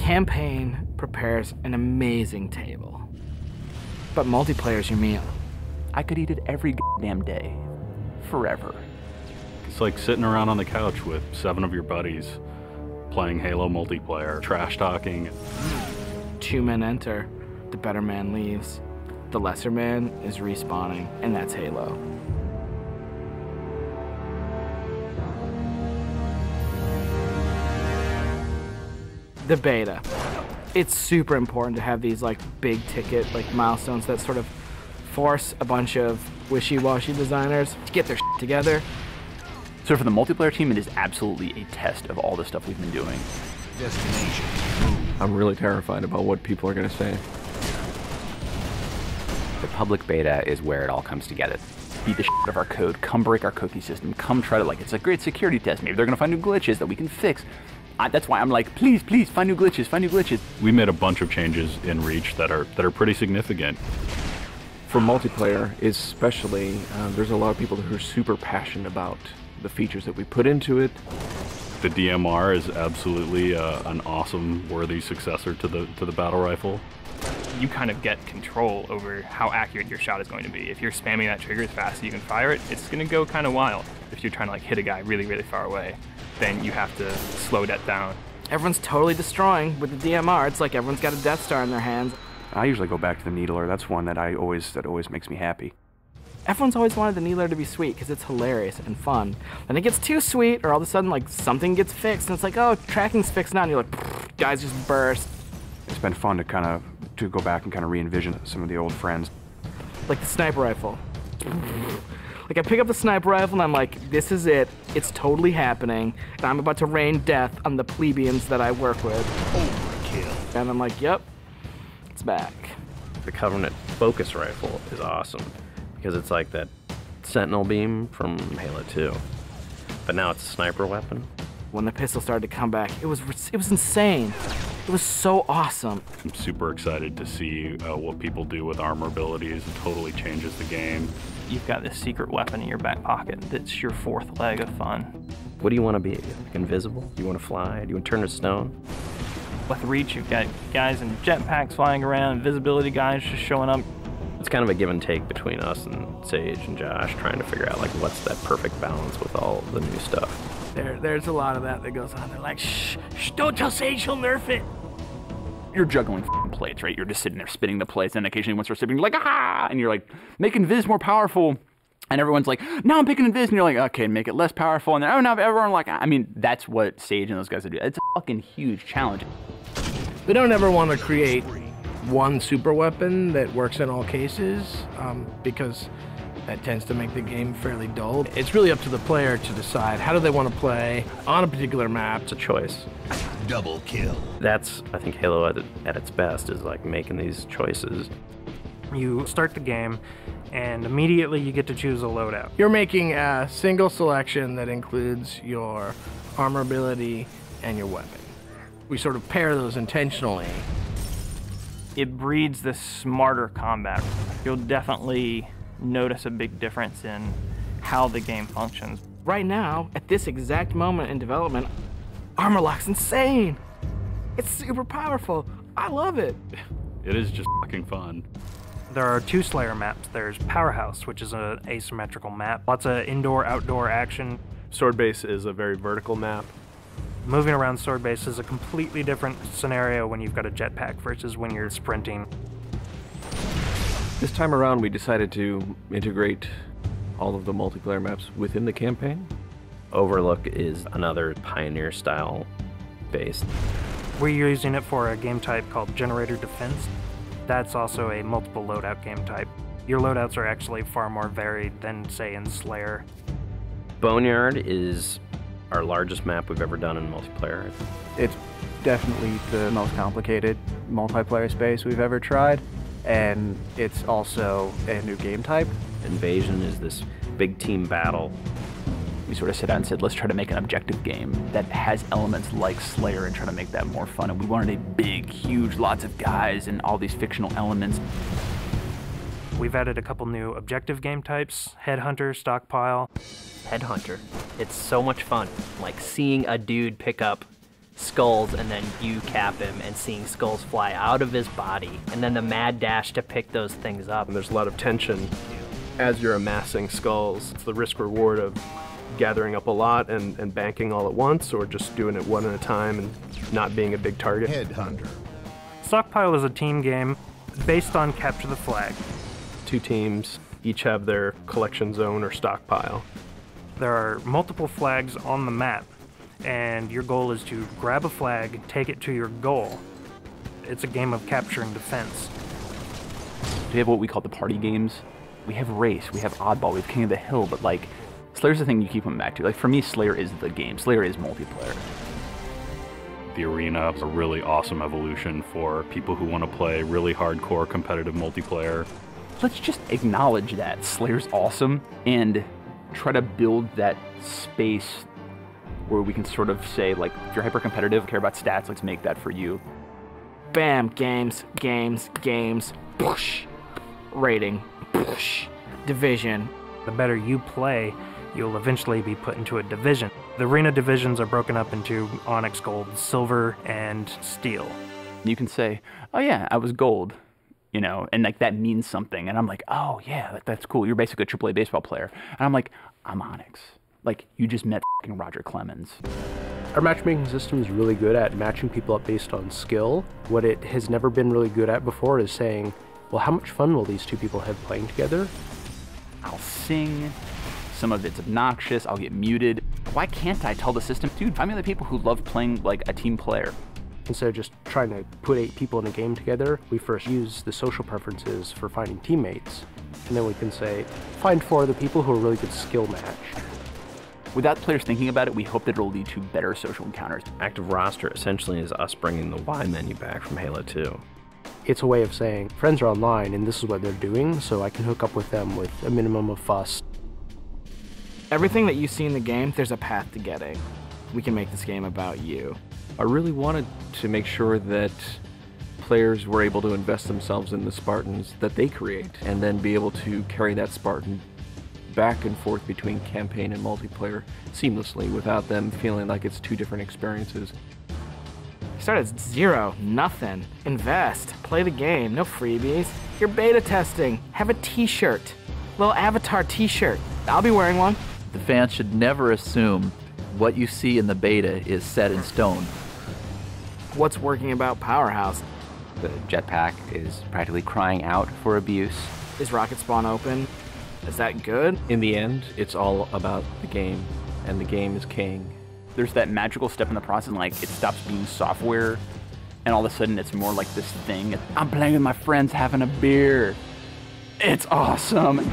campaign prepares an amazing table, but multiplayer is your meal. I could eat it every damn day, forever. It's like sitting around on the couch with 7 of your buddies, playing Halo multiplayer, trash talking. 2 men enter, the better man leaves. The lesser man is respawning, and that's Halo. The beta. It's super important to have these like big ticket like milestones that sort of force a bunch of wishy-washy designers to get their shit together. So for the multiplayer team, it is absolutely a test of all the stuff we've been doing. Destination. I'm really terrified about what people are going to say. The public beta is where it all comes together. Beat the shit out of our code, come break our cookie system, come try to, like, it's a great security test. Maybe they're going to find new glitches that we can fix. That's why I'm like, please, please, find new glitches, find new glitches. We made a bunch of changes in Reach that are pretty significant. For multiplayer, especially, there's a lot of people who are super passionate about the features that we put into it. The DMR is absolutely an awesome, worthy successor to the battle rifle. You kind of get control over how accurate your shot is going to be. If you're spamming that trigger as fast as you can fire it, it's going to go kind of wild. If you're trying to like hit a guy really, really far away, then you have to slow that down. Everyone's totally destroying with the DMR. It's like everyone's got a Death Star in their hands. I usually go back to the Needler. That's one that always makes me happy. Everyone's always wanted the Needler to be sweet because it's hilarious and fun. Then it gets too sweet, or all of a sudden like something gets fixed, and it's like, oh, tracking's fixed now, and you're like, guys just burst. It's been fun to go back and kind of re-envision some of the old friends. Like the sniper rifle. Like I pick up the sniper rifle and I'm like, this is it. It's totally happening, and I'm about to rain death on the plebeians that I work with. Overkill. And I'm like, yep, it's back. The Covenant focus rifle is awesome because it's like that Sentinel beam from Halo 2, but now it's a sniper weapon. When the pistol started to come back, it was insane. It was so awesome. I'm super excited to see what people do with armor abilities. It totally changes the game. You've got this secret weapon in your back pocket that's your 4th leg of fun. What do you want to be? Like invisible? Do you want to fly? Do you want to turn to stone? With Reach, you've got guys in jetpacks flying around, invisibility guys just showing up. It's kind of a give and take between us and Sage and Josh trying to figure out like what's that perfect balance with all the new stuff. There's a lot of that goes on. They're like, shh, don't tell Sage, he'll nerf it. You're juggling plates, right? You're just sitting there spinning the plates, and occasionally one starts spinning, you're like, ah! And you're like, make Invis more powerful. And everyone's like, no, I'm picking Invis. And you're like, okay, make it less powerful. And then, oh, now everyone like, I mean, that's what Sage and those guys do. It's a fucking huge challenge. We don't ever want to create one super weapon that works in all cases, because that tends to make the game fairly dull. It's really up to the player to decide how do they want to play on a particular map. It's a choice. Double kill. That's, I think, Halo at its best is like making these choices. You start the game, and immediately you get to choose a loadout. You're making a single selection that includes your armor ability and your weapon. We sort of pair those intentionally. It breeds this smarter combat. You'll definitely notice a big difference in how the game functions. Right now, at this exact moment in development, Armor Lock's insane. It's super powerful. I love it. It is just fucking fun. There are 2 Slayer maps. There's Powerhouse, which is an asymmetrical map. Lots of indoor-outdoor action. Sword Base is a very vertical map. Moving around Sword Base is a completely different scenario when you've got a jetpack versus when you're sprinting. This time around, we decided to integrate all of the multiplayer maps within the campaign. Overlook is another Pioneer-style base. We're using it for a game type called Generator Defense. That's also a multiple loadout game type. Your loadouts are actually far more varied than, say, in Slayer. Boneyard is our largest map we've ever done in multiplayer. It's definitely the most complicated multiplayer space we've ever tried, and it's also a new game type. Invasion is this big team battle. We sort of sat down and said, let's try to make an objective game that has elements like Slayer and try to make that more fun. And we wanted a big, huge, lots of guys and all these fictional elements. We've added a couple new objective game types, Headhunter, Stockpile. Headhunter. It's so much fun. Like seeing a dude pick up skulls and then you cap him and seeing skulls fly out of his body, and then the mad dash to pick those things up. And there's a lot of tension as you're amassing skulls. It's the risk reward of gathering up a lot and banking all at once, or just doing it one at a time and not being a big target. Headhunter. Stockpile is a team game based on capture the flag. 2 teams each have their collection zone or stockpile. There are multiple flags on the map, and your goal is to grab a flag, take it to your goal. It's a game of capture and defense. We have what we call the party games. We have Race, we have Oddball, we have King of the Hill, but like, Slayer's the thing you keep coming back to. Like, for me, Slayer is the game. Slayer is multiplayer. The arena is a really awesome evolution for people who want to play really hardcore competitive multiplayer. Let's just acknowledge that Slayer's awesome and try to build that space where we can sort of say, like, if you're hyper competitive, care about stats, let's make that for you. Bam, games, games, games, push, rating, push, division. The better you play, you'll eventually be put into a division. The arena divisions are broken up into Onyx, Gold, Silver, and Steel. You can say, oh yeah, I was Gold, you know, and like that means something. And I'm like, oh yeah, that's cool. You're basically a AAA baseball player. And I'm like, I'm Onyx. Like, you just met f***ing Roger Clemens. Our matchmaking system is really good at matching people up based on skill. What it has never been really good at before is saying, well, how much fun will these 2 people have playing together? I'll sing. Some of it's obnoxious. I'll get muted. Why can't I tell the system, dude, find me the people who love playing like a team player? Instead of just trying to put 8 people in a game together, we first use the social preferences for finding teammates. And then we can say, find 4 of the people who are really good skill match. Without players thinking about it, we hope that it'll lead to better social encounters. Active roster essentially is us bringing the Y menu back from Halo 2. It's a way of saying, friends are online and this is what they're doing, so I can hook up with them with a minimum of fuss. Everything that you see in the game, there's a path to getting. We can make this game about you. I really wanted to make sure that players were able to invest themselves in the Spartans that they create, and then be able to carry that Spartan back and forth between campaign and multiplayer seamlessly without them feeling like it's 2 different experiences. Start at 0, nothing. Invest, play the game, no freebies. You're beta testing, have a t-shirt. Little avatar t-shirt. I'll be wearing one. The fans should never assume what you see in the beta is set in stone. What's working about Powerhouse? The jetpack is practically crying out for abuse. Is Rocket Spawn open? Is that good? In the end, it's all about the game, and the game is king. There's that magical step in the process, like it stops being software, and all of a sudden it's more like this thing. I'm playing with my friends having a beer. It's awesome.